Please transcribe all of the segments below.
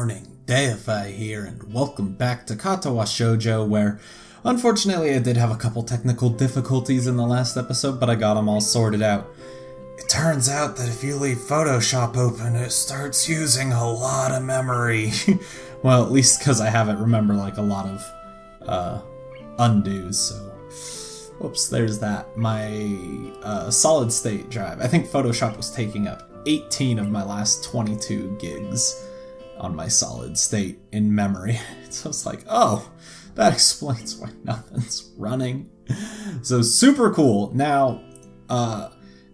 morning, Deify here, and welcome back to Katawa Shoujo, where, unfortunately, I did have a couple technical difficulties in the last episode, but I got them all sorted out. It turns out that if you leave Photoshop open, it starts using a lot of memory. Well, at least because I have it remember, like, a lot of, undos, so... Whoops, there's that. My, solid state drive. I think Photoshop was taking up 18 of my last 22 gigs on my solid state in memory. So it's like, oh, that explains why nothing's running. So super cool. Now,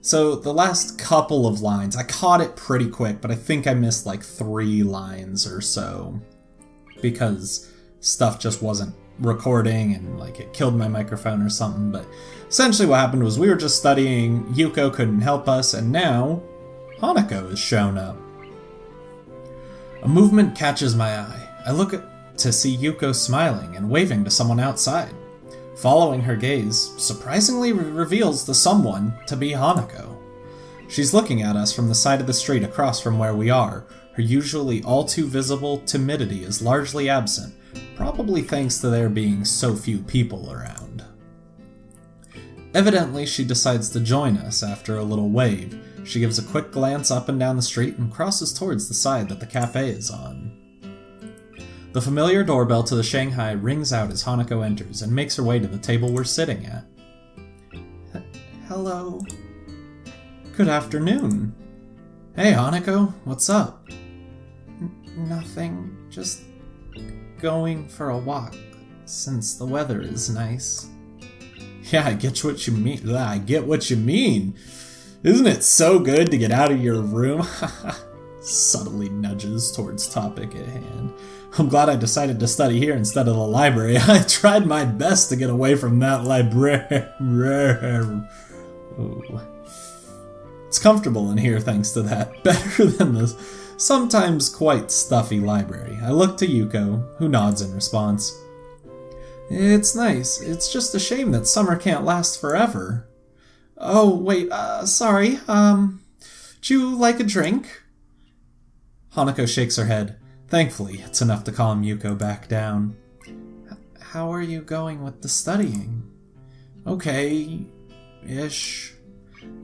so the last couple of lines, I caught it pretty quick, but I think I missed like 3 lines or so because stuff just wasn't recording and like it killed my microphone or something. But essentially what happened was we were just studying, Yuko couldn't help us, and now Hanako has shown up. A movement catches my eye. I look to see Yuko smiling and waving to someone outside. Following her gaze, surprisingly reveals the someone to be Hanako. She's looking at us from the side of the street across from where we are. Her usually all too visible timidity is largely absent, probably thanks to there being so few people around. Evidently, she decides to join us after a little wave. She gives a quick glance up and down the street and crosses towards the side that the cafe is on. The familiar doorbell to the Shanghai rings out as Hanako enters and makes her way to the table we're sitting at. Hello. Good afternoon. Hey, Hanako, what's up? Nothing, just going for a walk, since the weather is nice. Yeah, I get what you mean. Isn't it so good to get out of your room? Subtly nudges towards topic at hand. I'm glad I decided to study here instead of the library. I tried my best to get away from that library. Ooh. It's comfortable in here thanks to that. Better than the sometimes quite stuffy library. I look to Yuko, who nods in response. It's nice. It's just a shame that summer can't last forever. Oh, wait, sorry, do you like a drink? Hanako shakes her head. Thankfully, it's enough to calm Yuko back down. How are you going with the studying? Okay-ish.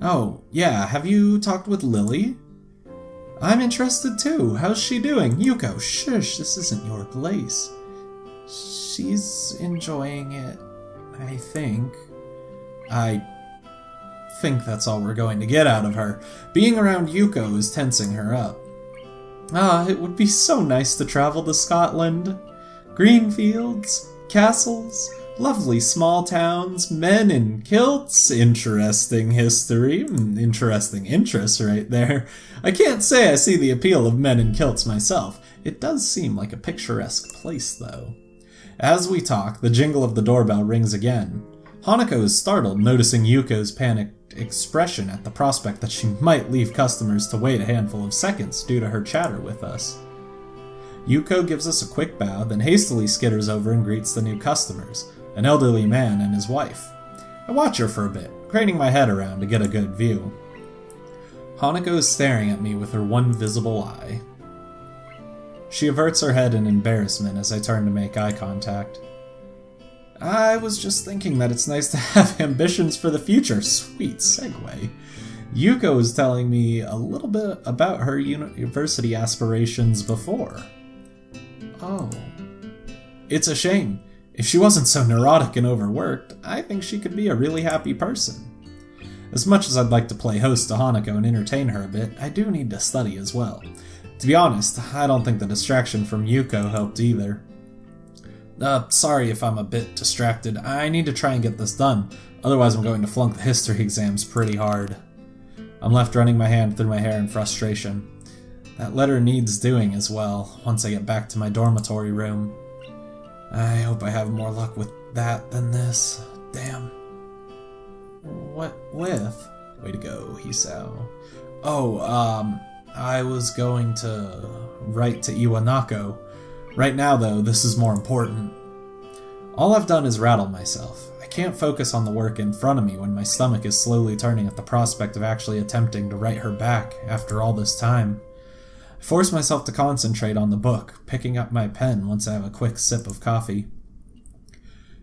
Oh, yeah, have you talked with Lily? I'm interested too. How's she doing? Yuko, shush, this isn't your place. She's enjoying it, I think. I think that's all we're going to get out of her. Being around Yuko is tensing her up. It would be so nice to travel to Scotland. Green fields, castles, lovely small towns, men in kilts, interesting history, interesting interests right there. I can't say I see the appeal of men in kilts myself. It does seem like a picturesque place, though. As we talk, the jingle of the doorbell rings again. Hanako is startled, noticing Yuko's panicked expression at the prospect that she might leave customers to wait a handful of seconds due to her chatter with us. Yuko gives us a quick bow, then hastily skitters over and greets the new customers, an elderly man and his wife. I watch her for a bit, craning my head around to get a good view. Hanako is staring at me with her one visible eye. She averts her head in embarrassment as I turn to make eye contact. I was just thinking that it's nice to have ambitions for the future. Sweet segue. Yuko was telling me a little bit about her university aspirations before. Oh. It's a shame. If she wasn't so neurotic and overworked, I think she could be a really happy person. As much as I'd like to play host to Hanako and entertain her a bit, I do need to study as well. To be honest, I don't think the distraction from Yuko helped either. Sorry if I'm a bit distracted. I need to try and get this done, otherwise I'm going to flunk the history exams pretty hard. I'm left running my hand through my hair in frustration. That letter needs doing as well, once I get back to my dormitory room. I hope I have more luck with that than this. Damn. What with? Way to go, Hisao. I was going to write to Iwanako. Right now, though, this is more important. All I've done is rattle myself. I can't focus on the work in front of me when my stomach is slowly turning at the prospect of actually attempting to write her back after all this time. I force myself to concentrate on the book, picking up my pen once I have a quick sip of coffee.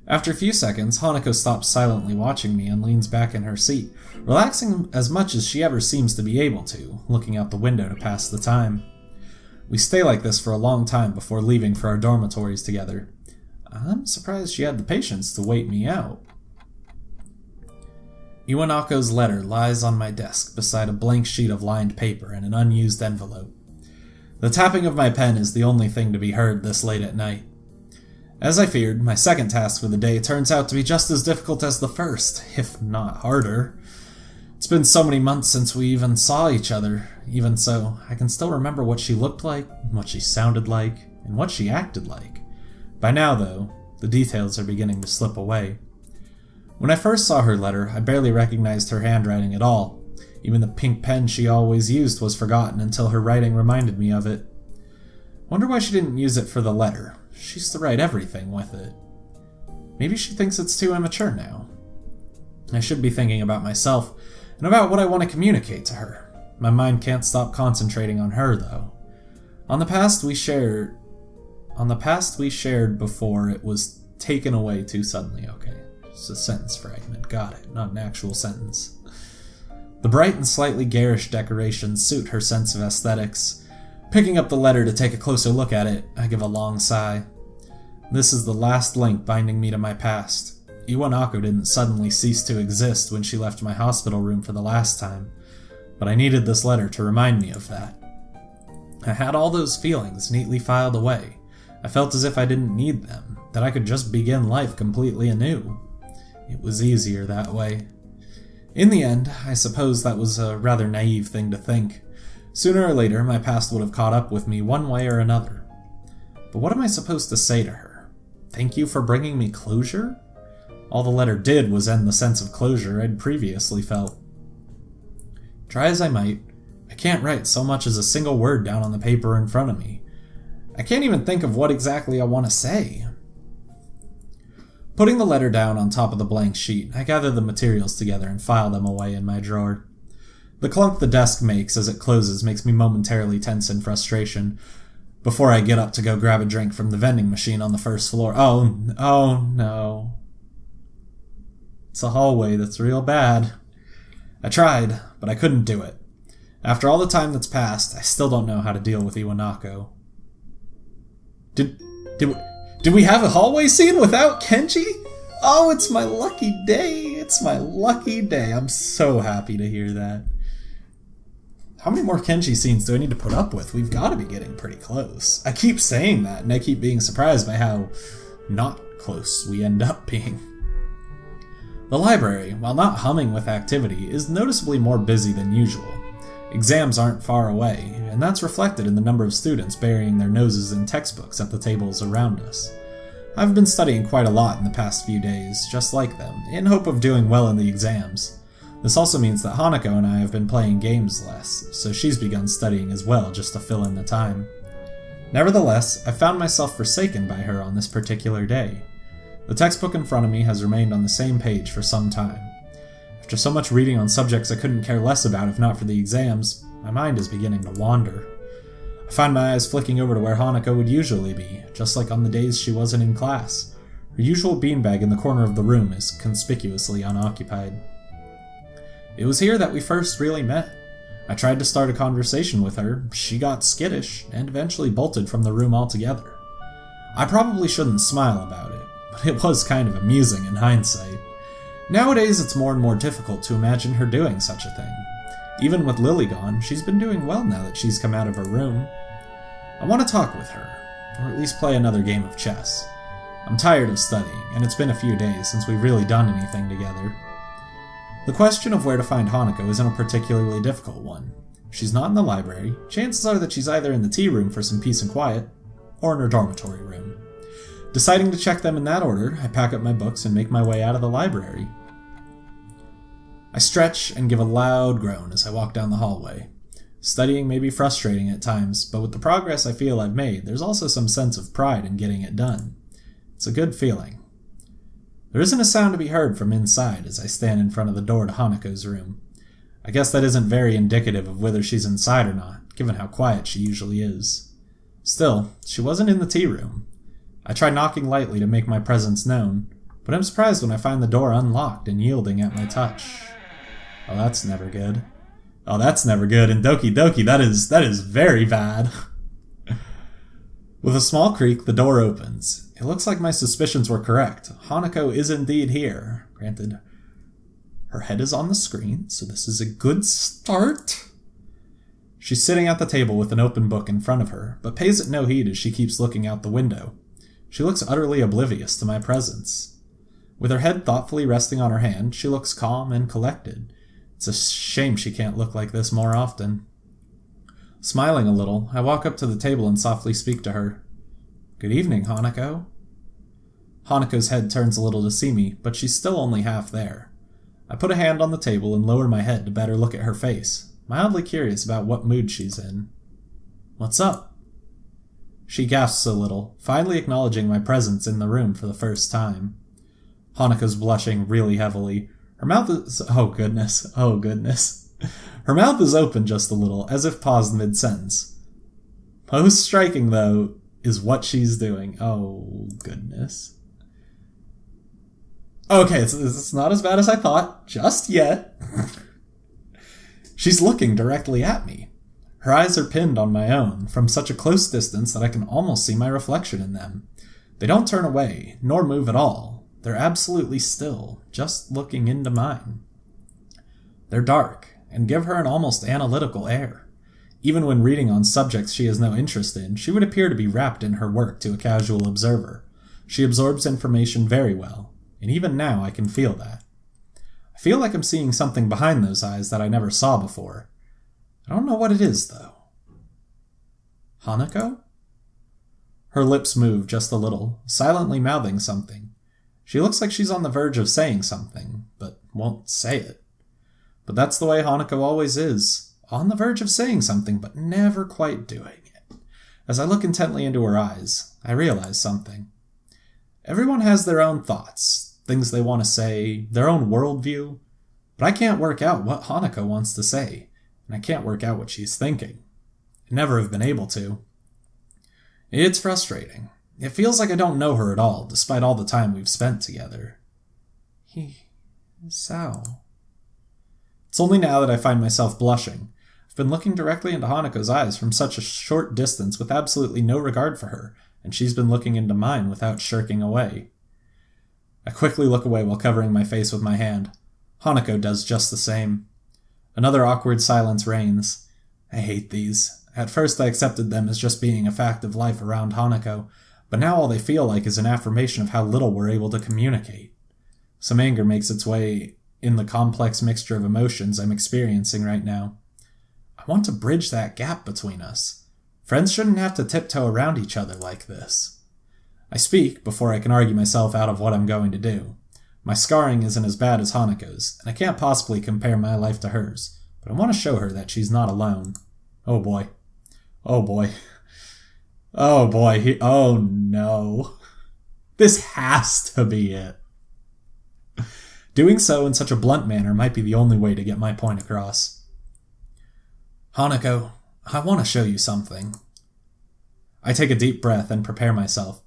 After a few seconds, Hanako stops silently watching me and leans back in her seat, relaxing as much as she ever seems to be able to, looking out the window to pass the time. We stay like this for a long time before leaving for our dormitories together. I'm surprised she had the patience to wait me out. Iwanako's letter lies on my desk beside a blank sheet of lined paper and an unused envelope. The tapping of my pen is the only thing to be heard this late at night. As I feared, my second task for the day turns out to be just as difficult as the first, if not harder. It's been so many months since we even saw each other. Even so, I can still remember what she looked like, what she sounded like, and what she acted like. By now, though, the details are beginning to slip away. When I first saw her letter, I barely recognized her handwriting at all. Even the pink pen she always used was forgotten until her writing reminded me of it. Wonder why she didn't use it for the letter. She used to write everything with it. Maybe she thinks it's too immature now. I should be thinking about myself, and about what I want to communicate to her. My mind can't stop concentrating on her, though. On the past we shared before it was taken away too suddenly. Okay, it's a sentence fragment. Got it, not an actual sentence. The bright and slightly garish decorations suit her sense of aesthetics. Picking up the letter to take a closer look at it, I give a long sigh. This is the last link binding me to my past. Iwanako didn't suddenly cease to exist when she left my hospital room for the last time, but I needed this letter to remind me of that. I had all those feelings neatly filed away. I felt as if I didn't need them, that I could just begin life completely anew. It was easier that way. In the end, I suppose that was a rather naive thing to think. Sooner or later, my past would have caught up with me one way or another. But what am I supposed to say to her? Thank you for bringing me closure? All the letter did was end the sense of closure I'd previously felt. Try as I might, I can't write so much as a single word down on the paper in front of me. I can't even think of what exactly I want to say. Putting the letter down on top of the blank sheet, I gather the materials together and file them away in my drawer. The clunk the desk makes as it closes makes me momentarily tense in frustration, before I get up to go grab a drink from the vending machine on the first floor. Oh no. It's a hallway that's real bad. I tried, but I couldn't do it. After all the time that's passed, I still don't know how to deal with Iwanako. Did we have a hallway scene without Kenji? Oh, it's my lucky day. It's my lucky day. I'm so happy to hear that. How many more Kenji scenes do I need to put up with? We've got to be getting pretty close. I keep saying that, and I keep being surprised by how not close we end up being. The library, while not humming with activity, is noticeably more busy than usual. Exams aren't far away, and that's reflected in the number of students burying their noses in textbooks at the tables around us. I've been studying quite a lot in the past few days, just like them, in hope of doing well in the exams. This also means that Hanako and I have been playing games less, so she's begun studying as well just to fill in the time. Nevertheless, I found myself forsaken by her on this particular day. The textbook in front of me has remained on the same page for some time. After so much reading on subjects I couldn't care less about if not for the exams, my mind is beginning to wander. I find my eyes flicking over to where Hanako would usually be, just like on the days she wasn't in class. Her usual beanbag in the corner of the room is conspicuously unoccupied. It was here that we first really met. I tried to start a conversation with her, she got skittish, and eventually bolted from the room altogether. I probably shouldn't smile about it, but it was kind of amusing in hindsight. Nowadays it's more and more difficult to imagine her doing such a thing. Even with Lily gone, she's been doing well now that she's come out of her room. I want to talk with her, or at least play another game of chess. I'm tired of studying, and it's been a few days since we've really done anything together. The question of where to find Hanako isn't a particularly difficult one. If she's not in the library, chances are that she's either in the tea room for some peace and quiet, or in her dormitory room. Deciding to check them in that order, I pack up my books and make my way out of the library. I stretch and give a loud groan as I walk down the hallway. Studying may be frustrating at times, but with the progress I feel I've made, there's also some sense of pride in getting it done. It's a good feeling. There isn't a sound to be heard from inside as I stand in front of the door to Hanako's room. I guess that isn't very indicative of whether she's inside or not, given how quiet she usually is. Still, she wasn't in the tea room. I try knocking lightly to make my presence known, but I'm surprised when I find the door unlocked and yielding at my touch. Oh, that's never good. Oh, that's never good, and Doki Doki, that is very bad. With a small creak, the door opens. It looks like my suspicions were correct. Hanako is indeed here. Granted, her head is on the screen, so this is a good start. She's sitting at the table with an open book in front of her, but pays it no heed as she keeps looking out the window. She looks utterly oblivious to my presence. With her head thoughtfully resting on her hand, she looks calm and collected. It's a shame she can't look like this more often. Smiling a little, I walk up to the table and softly speak to her. "Good evening, Hanako." Hanako's head turns a little to see me, but she's still only half there. I put a hand on the table and lower my head to better look at her face, mildly curious about what mood she's in. "What's up?" She gasps a little, finally acknowledging my presence in the room for the first time. Hanako's blushing really heavily. Her mouth is... oh goodness. Her mouth is open just a little, as if paused mid-sentence. Most striking, though, is what she's doing. Oh goodness. Okay, it's not as bad as I thought, just yet. She's looking directly at me. Her eyes are pinned on my own, from such a close distance that I can almost see my reflection in them. They don't turn away, nor move at all. They're absolutely still, just looking into mine. They're dark, and give her an almost analytical air. Even when reading on subjects she has no interest in, she would appear to be wrapped in her work to a casual observer. She absorbs information very well, and even now I can feel that. I feel like I'm seeing something behind those eyes that I never saw before. I don't know what it is, though. Hanako? Her lips move just a little, silently mouthing something. She looks like she's on the verge of saying something, but won't say it. But that's the way Hanako always is. On the verge of saying something, but never quite doing it. As I look intently into her eyes, I realize something. Everyone has their own thoughts, things they want to say, their own worldview, but I can't work out what Hanako wants to say, and I can't work out what she's thinking. I never have been able to. It's frustrating. It feels like I don't know her at all, despite all the time we've spent together. Sao. It's only now that I find myself blushing. I've been looking directly into Hanako's eyes from such a short distance with absolutely no regard for her, and she's been looking into mine without shirking away. I quickly look away while covering my face with my hand. Hanako does just the same. Another awkward silence reigns. I hate these. At first I accepted them as just being a fact of life around Hanako, but now all they feel like is an affirmation of how little we're able to communicate. Some anger makes its way in the complex mixture of emotions I'm experiencing right now. I want to bridge that gap between us. Friends shouldn't have to tiptoe around each other like this. I speak before I can argue myself out of what I'm going to do. My scarring isn't as bad as Hanako's, and I can't possibly compare my life to hers, but I want to show her that she's not alone. Oh boy. Oh boy. Oh boy. Oh no. This has to be it. Doing so in such a blunt manner might be the only way to get my point across. Hanako, I want to show you something. I take a deep breath and prepare myself.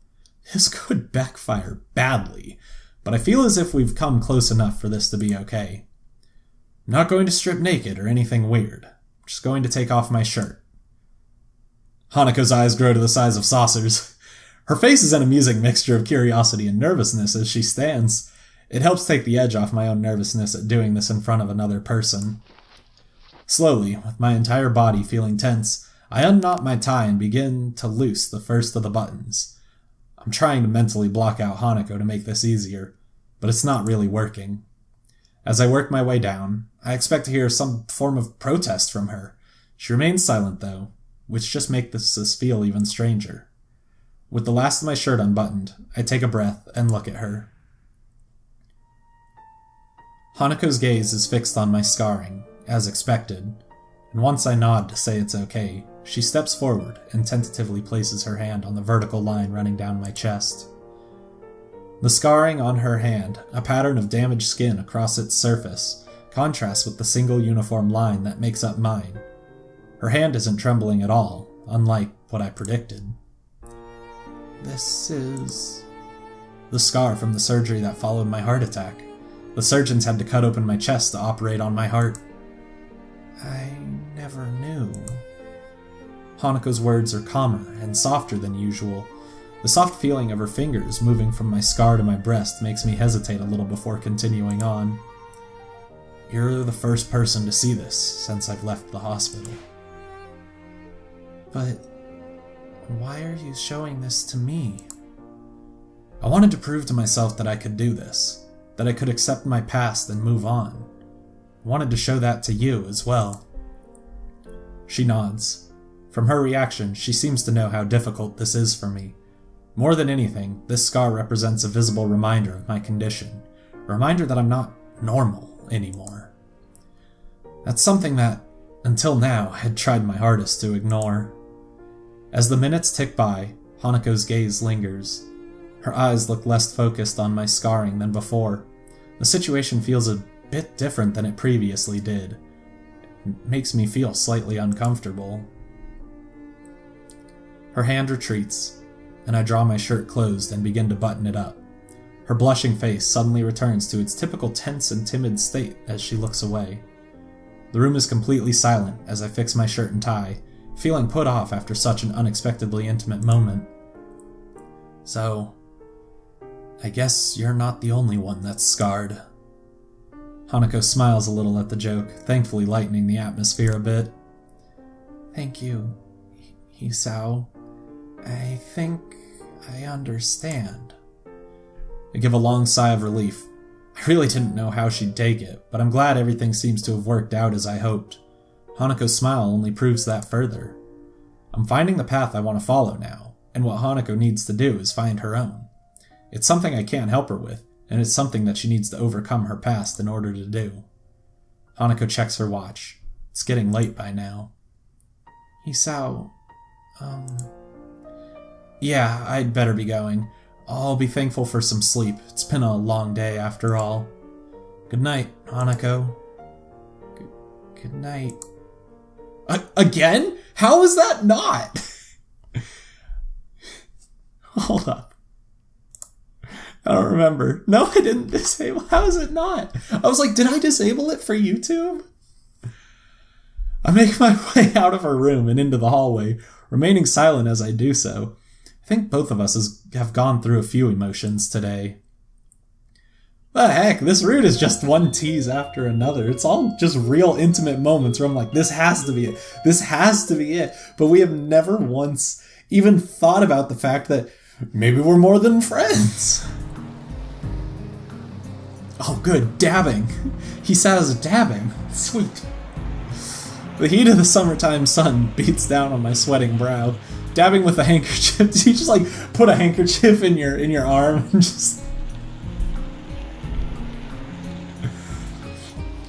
This could backfire badly, but I feel as if we've come close enough for this to be okay. I'm not going to strip naked or anything weird. I'm just going to take off my shirt. Hanako's eyes grow to the size of saucers. Her face is an amusing mixture of curiosity and nervousness as she stands. It helps take the edge off my own nervousness at doing this in front of another person. Slowly, with my entire body feeling tense, I unknot my tie and begin to loose the first of the buttons. I'm trying to mentally block out Hanako to make this easier, but it's not really working. As I work my way down, I expect to hear some form of protest from her. She remains silent, though, which just makes this feel even stranger. With the last of my shirt unbuttoned, I take a breath and look at her. Hanako's gaze is fixed on my scarring, as expected, and once I nod to say it's okay, she steps forward and tentatively places her hand on the vertical line running down my chest. The scarring on her hand, a pattern of damaged skin across its surface, contrasts with the single uniform line that makes up mine. Her hand isn't trembling at all, unlike what I predicted. This is the scar from the surgery that followed my heart attack. The surgeons had to cut open my chest to operate on my heart. I never knew. Hanako's words are calmer and softer than usual. The soft feeling of her fingers moving from my scar to my breast makes me hesitate a little before continuing on. You're the first person to see this since I've left the hospital. But why are you showing this to me? I wanted to prove to myself that I could do this, that I could accept my past and move on. I wanted to show that to you as well. She nods. From her reaction, she seems to know how difficult this is for me. More than anything, this scar represents a visible reminder of my condition, a reminder that I'm not normal anymore. That's something that, until now, I had tried my hardest to ignore. As the minutes tick by, Hanako's gaze lingers. Her eyes look less focused on my scarring than before. The situation feels a bit different than it previously did. It makes me feel slightly uncomfortable. Her hand retreats, and I draw my shirt closed and begin to button it up. Her blushing face suddenly returns to its typical tense and timid state as she looks away. The room is completely silent as I fix my shirt and tie, feeling put off after such an unexpectedly intimate moment. So, I guess you're not the only one that's scarred. Hanako smiles a little at the joke, thankfully lightening the atmosphere a bit. Thank you, Hisao. I think I understand. I give a long sigh of relief. I really didn't know how she'd take it, but I'm glad everything seems to have worked out as I hoped. Hanako's smile only proves that further. I'm finding the path I want to follow now, and what Hanako needs to do is find her own. It's something I can't help her with, and it's something that she needs to overcome her past in order to do. Hanako checks her watch. It's getting late by now. Hisao, yeah, I'd better be going. I'll be thankful for some sleep. It's been a long day after all. Good night, Hanako. Good night. Again? How is that not? Hold up. I don't remember. No, I didn't disable. How is it not? I was like, did I disable it for YouTube? I make my way out of her room and into the hallway, remaining silent as I do so. I think both of us have gone through a few emotions today. But heck, this route is just one tease after another. It's all just real intimate moments where I'm like, this has to be it. This has to be it. But we have never once even thought about the fact that maybe we're more than friends. Oh, good. Dabbing. He says dabbing. Sweet. The heat of the summertime sun beats down on my sweating brow. Dabbing with a handkerchief. Did you just like put a handkerchief in your arm and just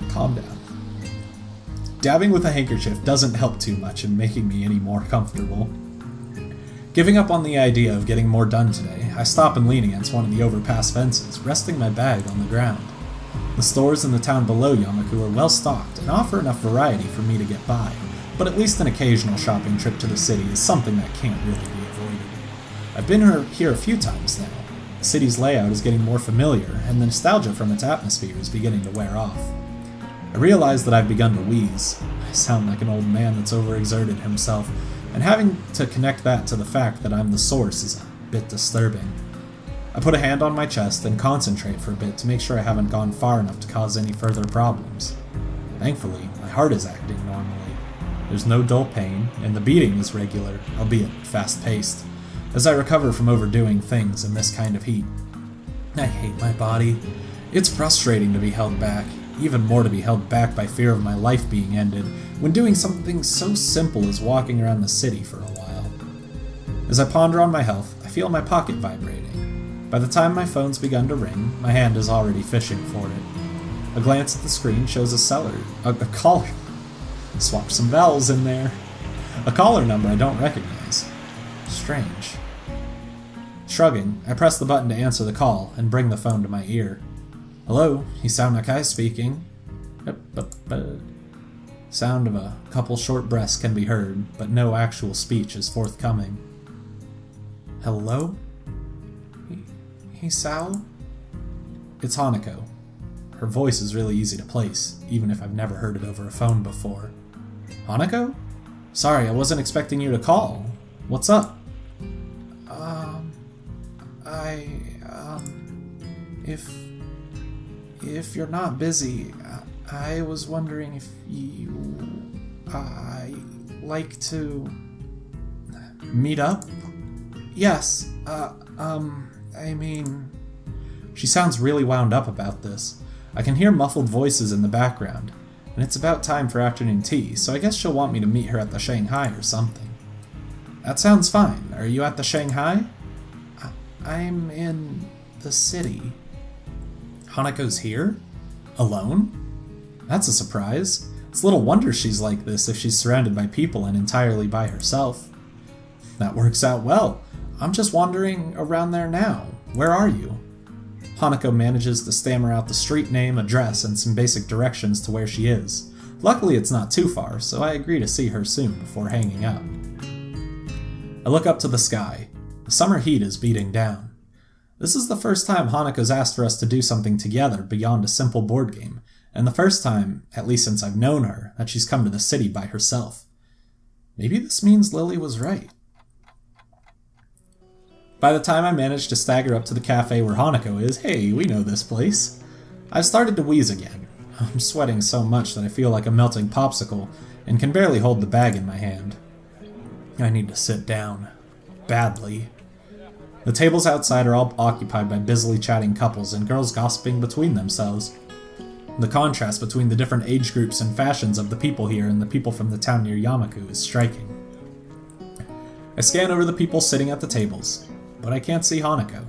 calm down? Dabbing with a handkerchief doesn't help too much in making me any more comfortable. Giving up on the idea of getting more done today, I stop and lean against one of the overpass fences, resting my bag on the ground. The stores in the town below Yamaku are well stocked and offer enough variety for me to get by, but at least an occasional shopping trip to the city is something that can't really be avoided. I've been here a few times now. The city's layout is getting more familiar, and the nostalgia from its atmosphere is beginning to wear off. I realize that I've begun to wheeze. I sound like an old man that's overexerted himself, and having to connect that to the fact that I'm the source is a bit disturbing. I put a hand on my chest and concentrate for a bit to make sure I haven't gone far enough to cause any further problems. Thankfully, my heart is acting normally. There's no dull pain, and the beating is regular, albeit fast-paced, as I recover from overdoing things in this kind of heat. I hate my body. It's frustrating to be held back, even more to be held back by fear of my life being ended, when doing something so simple as walking around the city for a while. As I ponder on my health, I feel my pocket vibrating. By the time my phone's begun to ring, my hand is already fishing for it. A glance at the screen shows a caller. Swap some vowels in there. A caller number I don't recognize. Strange. Shrugging, I press the button to answer the call and bring the phone to my ear. Hello, Hisao Nakai speaking. Sound of a couple short breaths can be heard, but no actual speech is forthcoming. Hello? Hisao? It's Hanako. Her voice is really easy to place, even if I've never heard it over a phone before. Hanako? Sorry, I wasn't expecting you to call. What's up? If you're not busy, I was wondering if I like to meet up? Yes, I mean... She sounds really wound up about this. I can hear muffled voices in the background, and it's about time for afternoon tea, so I guess she'll want me to meet her at the Shanghai or something. That sounds fine. Are you at the Shanghai? I'm in the city. Hanako's here? Alone? That's a surprise. It's little wonder she's like this if she's surrounded by people and entirely by herself. That works out well. I'm just wandering around there now. Where are you? Hanako manages to stammer out the street name, address, and some basic directions to where she is. Luckily it's not too far, so I agree to see her soon before hanging up. I look up to the sky. The summer heat is beating down. This is the first time Hanako's asked for us to do something together beyond a simple board game, and the first time, at least since I've known her, that she's come to the city by herself. Maybe this means Lily was right. By the time I manage to stagger up to the cafe where Hanako is, hey, we know this place, I've started to wheeze again. I'm sweating so much that I feel like a melting popsicle and can barely hold the bag in my hand. I need to sit down. Badly. The tables outside are all occupied by busily chatting couples and girls gossiping between themselves. The contrast between the different age groups and fashions of the people here and the people from the town near Yamaku is striking. I scan over the people sitting at the tables, but I can't see Hanako.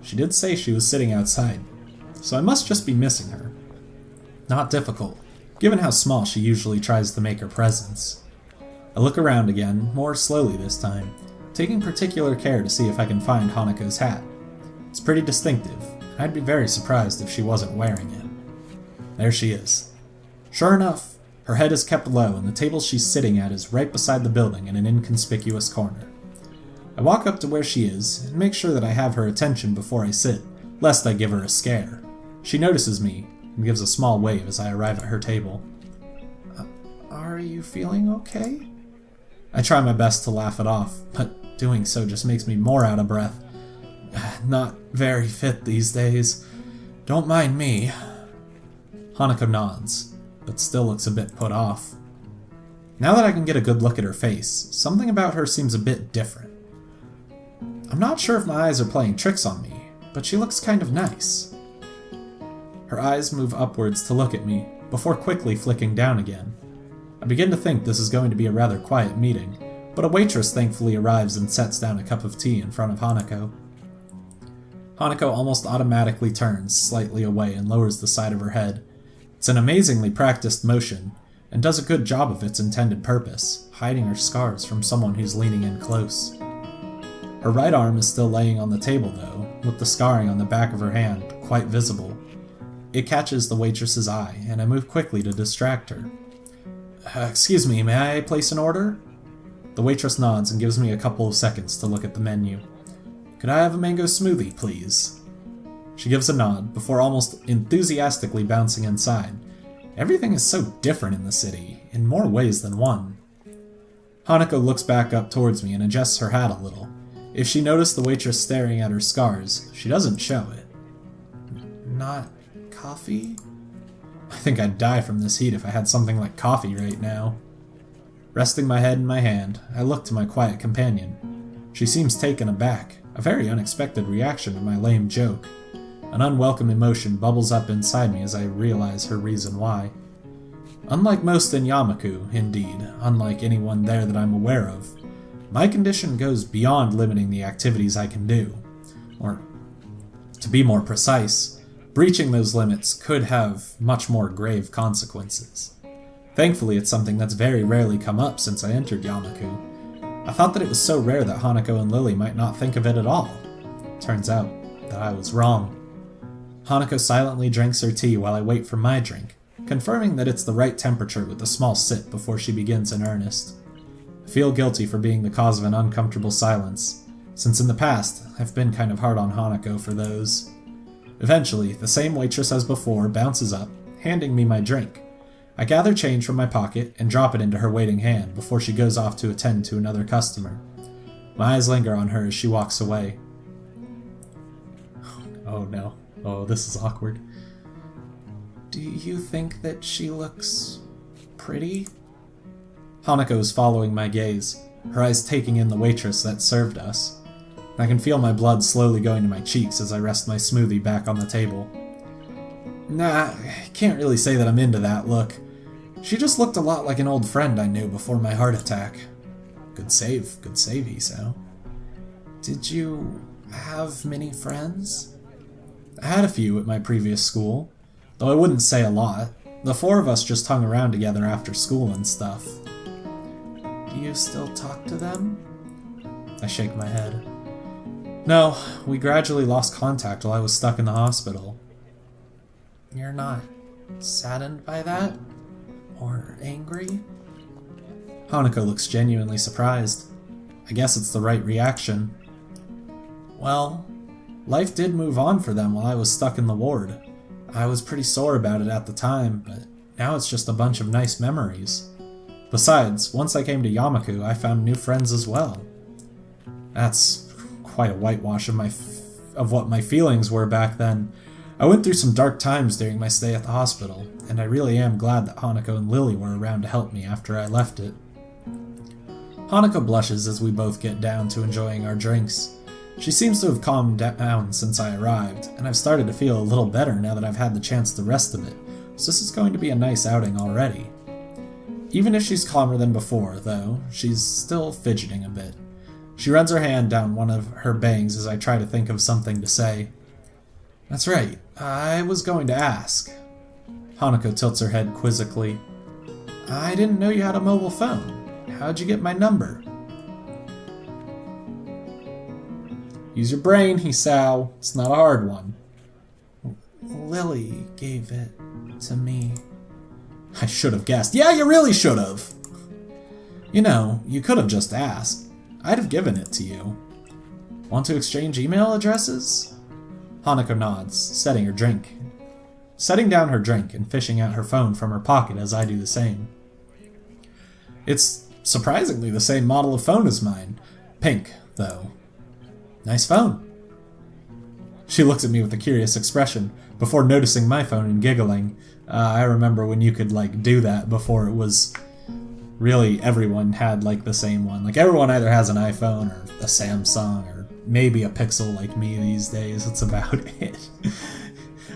She did say she was sitting outside, so I must just be missing her. Not difficult, given how small she usually tries to make her presence. I look around again, more slowly this time, taking particular care to see if I can find Hanako's hat. It's pretty distinctive, and I'd be very surprised if she wasn't wearing it. There she is. Sure enough, her head is kept low and the table she's sitting at is right beside the building in an inconspicuous corner. I walk up to where she is and make sure that I have her attention before I sit, lest I give her a scare. She notices me and gives a small wave as I arrive at her table. Are you feeling okay? I try my best to laugh it off, but doing so just makes me more out of breath. Not very fit these days. Don't mind me. Hanako nods, but still looks a bit put off. Now that I can get a good look at her face, something about her seems a bit different. I'm not sure if my eyes are playing tricks on me, but she looks kind of nice. Her eyes move upwards to look at me, before quickly flicking down again. I begin to think this is going to be a rather quiet meeting, but a waitress thankfully arrives and sets down a cup of tea in front of Hanako. Hanako almost automatically turns slightly away and lowers the side of her head. It's an amazingly practiced motion, and does a good job of its intended purpose, hiding her scars from someone who's leaning in close. Her right arm is still laying on the table though, with the scarring on the back of her hand quite visible. It catches the waitress's eye, and I move quickly to distract her. Excuse me, may I place an order? The waitress nods and gives me a couple of seconds to look at the menu. Could I have a mango smoothie, please? She gives a nod, before almost enthusiastically bouncing inside. Everything is so different in the city, in more ways than one. Hanako looks back up towards me and adjusts her hat a little. If she noticed the waitress staring at her scars, she doesn't show it. Not coffee? I think I'd die from this heat if I had something like coffee right now. Resting my head in my hand, I look to my quiet companion. She seems taken aback, a very unexpected reaction to my lame joke. An unwelcome emotion bubbles up inside me as I realize her reason why. Unlike most in Yamaku, indeed, unlike anyone there that I'm aware of, my condition goes beyond limiting the activities I can do. Or, to be more precise, breaching those limits could have much more grave consequences. Thankfully, it's something that's very rarely come up since I entered Yamaku. I thought that it was so rare that Hanako and Lily might not think of it at all. Turns out that I was wrong. Hanako silently drinks her tea while I wait for my drink, confirming that it's the right temperature with a small sip before she begins in earnest. I feel guilty for being the cause of an uncomfortable silence, since in the past, I've been kind of hard on Hanako for those. Eventually, the same waitress as before bounces up, handing me my drink. I gather change from my pocket and drop it into her waiting hand before she goes off to attend to another customer. My eyes linger on her as she walks away. Oh no. Oh, this is awkward. Do you think that she looks pretty? Hanako is following my gaze, her eyes taking in the waitress that served us. I can feel my blood slowly going to my cheeks as I rest my smoothie back on the table. Nah, I can't really say that I'm into that look. She just looked a lot like an old friend I knew before my heart attack. Good save, Iso. Did you have many friends? I had a few at my previous school, though I wouldn't say a lot. The four of us just hung around together after school and stuff. Do you still talk to them? I shake my head. No, we gradually lost contact while I was stuck in the hospital. You're not saddened by that? Or angry? Hanako looks genuinely surprised. I guess it's the right reaction. Well, life did move on for them while I was stuck in the ward. I was pretty sore about it at the time, but now it's just a bunch of nice memories. Besides, once I came to Yamaku, I found new friends as well. That's quite a whitewash of what my feelings were back then. I went through some dark times during my stay at the hospital, and I really am glad that Hanako and Lily were around to help me after I left it. Hanako blushes as we both get down to enjoying our drinks. She seems to have calmed down since I arrived, and I've started to feel a little better now that I've had the chance to rest a bit, so this is going to be a nice outing already. Even if she's calmer than before, though, she's still fidgeting a bit. She runs her hand down one of her bangs as I try to think of something to say. That's right, I was going to ask. Hanako tilts her head quizzically. I didn't know you had a mobile phone. How'd you get my number? Use your brain, Hisao. It's not a hard one. Lily gave it to me. I should have guessed. Yeah, you really should have. You know, you could have just asked. I'd have given it to you. Want to exchange email addresses? Hanako nods, setting down her drink and fishing out her phone from her pocket as I do the same. It's surprisingly the same model of phone as mine. Pink, though. Nice phone. She looks at me with a curious expression, before noticing my phone and giggling. I remember when you could, do that before it was... Really, everyone had, the same one. Everyone either has an iPhone or a Samsung or maybe a Pixel like me these days. That's about it.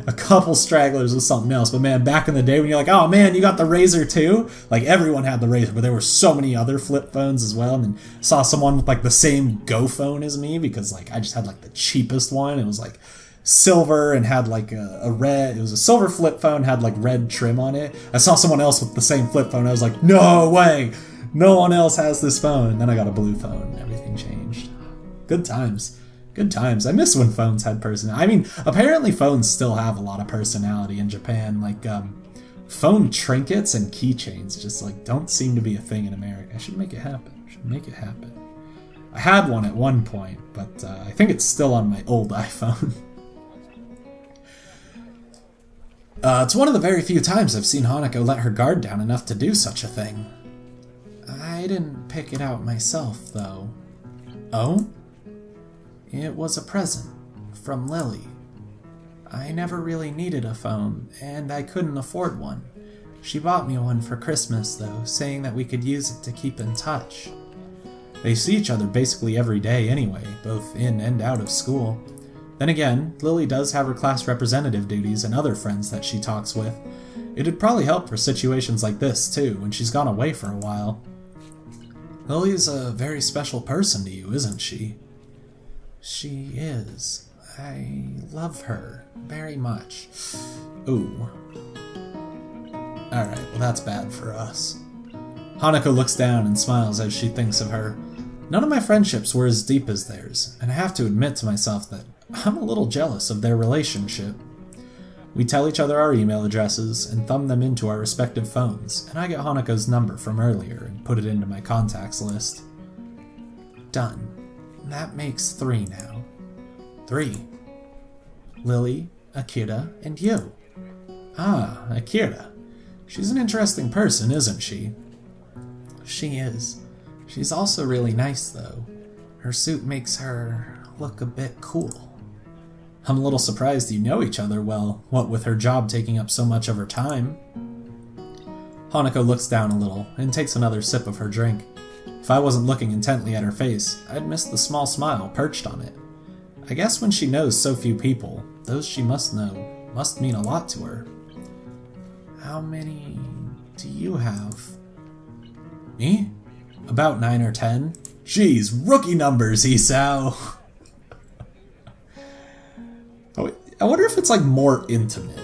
A couple stragglers with something else. But man, back in the day when you're like, oh man, you got the Razr too? Everyone had the Razr, but there were so many other flip phones as well. And then saw someone with the same Go phone as me because I just had the cheapest one. It was silver and had a red, it was a silver flip phone, had red trim on it. I saw someone else with the same flip phone. I was like, no way, no one else has this phone. And then I got a blue phone and everything changed. Good times. Good times. I miss when phones had personality. I mean, apparently phones still have a lot of personality in Japan. Phone trinkets and keychains just don't seem to be a thing in America. I should make it happen. I had one at one point, but I think it's still on my old iPhone. It's one of the very few times I've seen Hanako let her guard down enough to do such a thing. I didn't pick it out myself, though. Oh? It was a present from Lily. I never really needed a phone, and I couldn't afford one. She bought me one for Christmas, though, saying that we could use it to keep in touch. They see each other basically every day anyway, both in and out of school. Then again, Lily does have her class representative duties and other friends that she talks with. It'd probably help for situations like this, too, when she's gone away for a while. Lily's a very special person to you, isn't she? She is. I love her very much. Ooh. Alright, well that's bad for us. Hanako looks down and smiles as she thinks of her. None of my friendships were as deep as theirs, and I have to admit to myself that I'm a little jealous of their relationship. We tell each other our email addresses and thumb them into our respective phones, and I get Hanako's number from earlier and put it into my contacts list. Done. That makes 3 now. 3. Lily, Akira, and you. Ah, Akira. She's an interesting person, isn't she? She is. She's also really nice, though. Her suit makes her look a bit cool. I'm a little surprised you know each other well, what with her job taking up so much of her time. Hanako looks down a little and takes another sip of her drink. If I wasn't looking intently at her face, I'd miss the small smile perched on it. I guess when she knows so few people, those she must know must mean a lot to her. How many do you have? Me? About 9 or 10. Jeez, rookie numbers, Isao! I wonder if it's like more intimate.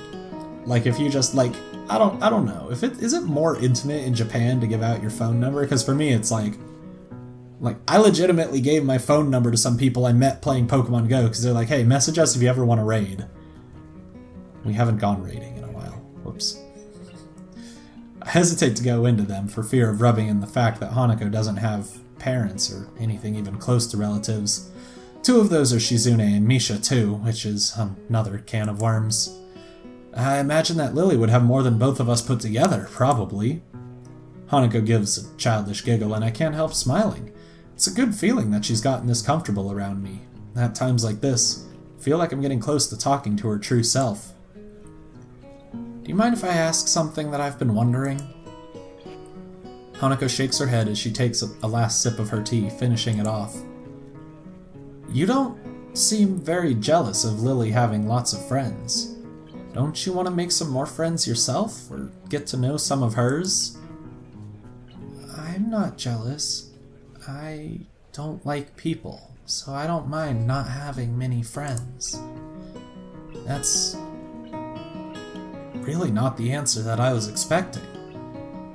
Like if you just like, I don't know. Is it more intimate in Japan to give out your phone number? Because for me it's like I legitimately gave my phone number to some people I met playing Pokemon Go because they're like, hey, message us if you ever want to raid. We haven't gone raiding in a while. Whoops. I hesitate to go into them for fear of rubbing in the fact that Hanako doesn't have parents or anything even close to relatives. 2 of those are Shizune and Misha too, which is another can of worms. I imagine that Lily would have more than both of us put together, probably. Hanako gives a childish giggle and I can't help smiling. It's a good feeling that she's gotten this comfortable around me. At times like this, I feel like I'm getting close to talking to her true self. Do you mind if I ask something that I've been wondering? Hanako shakes her head as she takes a last sip of her tea, finishing it off. You don't seem very jealous of Lily having lots of friends. Don't you want to make some more friends yourself, or get to know some of hers? I'm not jealous. I don't like people, so I don't mind not having many friends. That's really not the answer that I was expecting.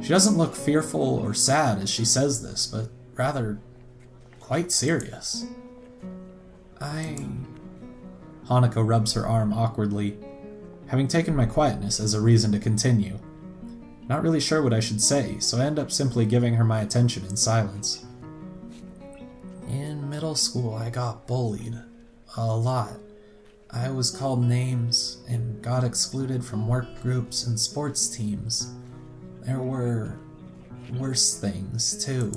She doesn't look fearful or sad as she says this, but rather quite serious. Hanako rubs her arm awkwardly, having taken my quietness as a reason to continue. Not really sure what I should say, so I end up simply giving her my attention in silence. In middle school, I got bullied. A lot. I was called names and got excluded from work groups and sports teams. There were worse things, too.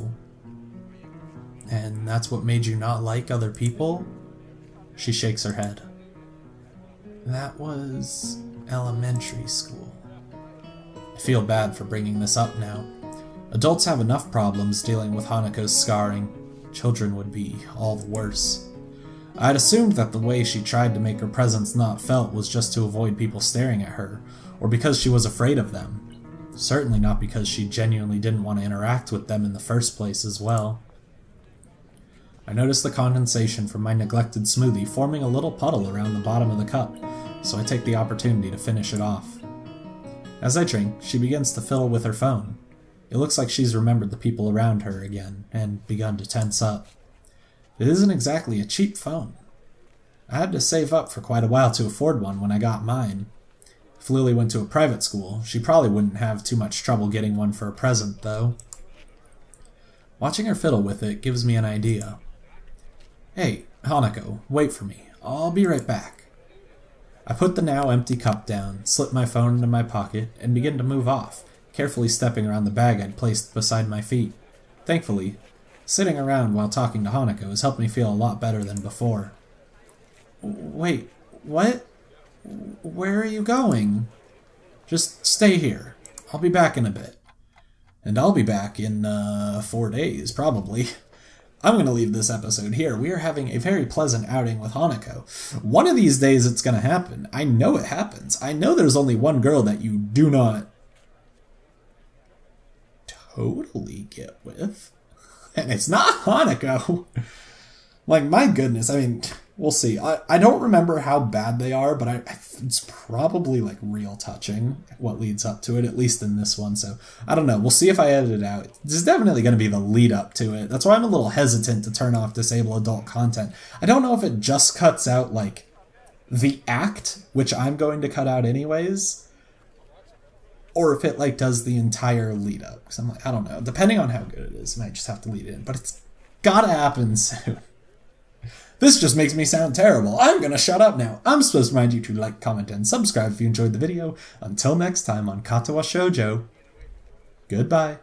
And that's what made you not like other people? She shakes her head. That was elementary school. I feel bad for bringing this up now. Adults have enough problems dealing with Hanako's scarring. Children would be all the worse. I'd assumed that the way she tried to make her presence not felt was just to avoid people staring at her, or because she was afraid of them. Certainly not because she genuinely didn't want to interact with them in the first place as well. I noticed the condensation from my neglected smoothie forming a little puddle around the bottom of the cup, so I take the opportunity to finish it off. As I drink, she begins to fiddle with her phone. It looks like she's remembered the people around her again, and begun to tense up. It isn't exactly a cheap phone. I had to save up for quite a while to afford one when I got mine. If Lily went to a private school, she probably wouldn't have too much trouble getting one for a present, though. Watching her fiddle with it gives me an idea. Hey, Hanako, wait for me. I'll be right back. I put the now empty cup down, slip my phone into my pocket, and begin to move off, carefully stepping around the bag I'd placed beside my feet. Thankfully, sitting around while talking to Hanako has helped me feel a lot better than before. Wait, what? Where are you going? Just stay here. I'll be back in a bit. And I'll be back in, 4 days, probably. I'm going to leave this episode here. We are having a very pleasant outing with Hanako. One of these days it's going to happen. I know it happens. I know there's only one girl that you do not totally get with. And it's not Hanako. Like, my goodness. I mean, we'll see. I don't remember how bad they are, but it's probably, like, real touching what leads up to it, at least in this one. So, I don't know. We'll see if I edit it out. This is definitely going to be the lead up to it. That's why I'm a little hesitant to turn off disable adult content. I don't know if it just cuts out, like, the act, which I'm going to cut out anyways, or if it like does the entire lead up. Because I'm like, I don't know. Depending on how good it is, I might just have to lead it in. But it's gotta happen soon. This just makes me sound terrible. I'm gonna shut up now. I'm supposed to remind you to like, comment, and subscribe if you enjoyed the video. Until next time on Katawa Shoujo, goodbye.